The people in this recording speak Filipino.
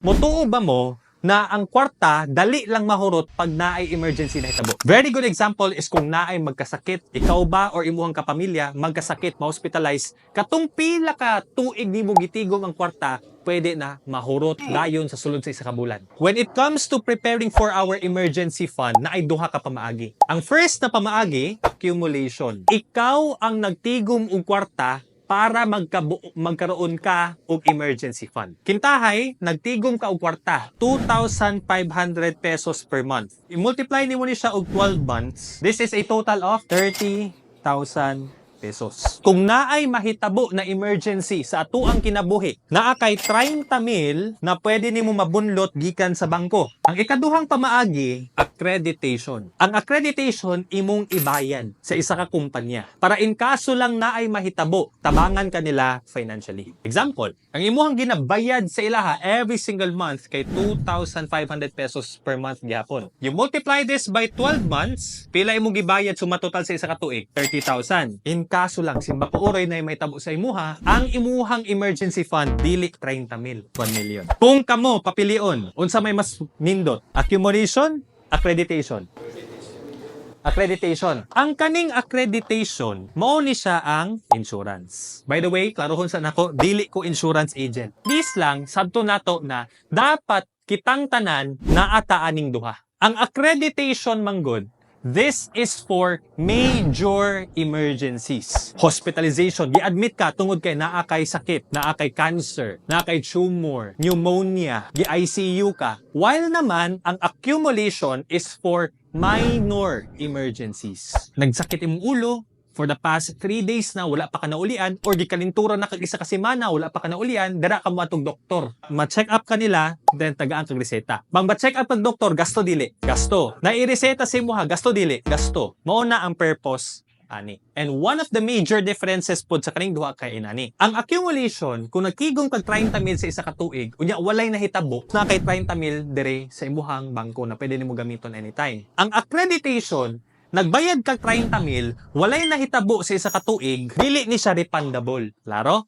Motuo ba mo na ang kwarta dali lang mahurot pag naay emergency na hitabo? Very good example is kung naay magkasakit, ikaw ba or imuhang kapamilya magkasakit, ma-hospitalize, katong pila ka tuig nimo gitigom ang kwarta, pwede na mahurot dayon sa sulod sa isa ka bulan. When it comes to preparing for our emergency fund, na ay duha ka pamaagi. Ang first na pamaagi, accumulation. Ikaw ang nagtigom og kwarta para magkaroon ka og emergency fund. Kintahay, nagtigom ka og kwarta, 2,500 pesos per month. I-multiply nimo ni siya og 12 months. This is a total of 30,000 pesos. Kung naay mahitabo na emergency sa atuang kinabuhi, naa kay 30,000 na pwede nimo mabunlot gikan sa bangko. Ang ikaduhang pamaagi, accreditation. Ang accreditation imong ibayan sa isa ka kumpanya para in kaso lang naay mahitabo, tabangan kanila financially. Example, ang imuhang ginabayad sa ilaha every single month kay 2,500 pesos per month gihapon. You multiply this by 12 months, pila imong gibayad suma total sa isa ka tuig? 30,000. In kaso lang simba puuroy na may tabo sa imuha, ang imuhang emergency fund dili 30,000, 1 million. Kung kamo papilion, unsa may mas nindot? Accumulation, accreditation. Accreditation. Ang kaning accreditation, mao ni siya ang insurance. By the way, klarohon sa nako, dili ko insurance agent. This lang sabto nato na dapat kitang tanan naa aning duha. Ang accreditation manggod, this is for major emergencies. Hospitalization, gi-admit ka tungod kay naa kay sakit, naa kay cancer, naa kay tumor, pneumonia, gi-ICU ka. While naman, ang accumulation is for minor emergencies. Nagsakit imong ulo, for the past 3 days na wala pa ka naulian, or gikalintura na kag isa ka semana wala pa ka naulian, dara ka mo atong doktor. Ma-check up ka nila, then tagaan kag reseta. Bang ma-check up ng doktor, gasto dili, gasto. Na-ireseta sa imuha, gasto dili, gasto. Mao na ang purpose ani. And one of the major differences pod sa kaning duha kay inani. Ang accumulation, kung nagtigom kag 30,000 sa isa ka tuig, unya walay nahitabo na kay 30,000 dire sa imuhang bangko na pwede nimo gamiton anytime. Ang accreditation, nagbayad kag 30,000, walay nahitabo sa isa ka tuig, dili ni siya refundable. Klaro?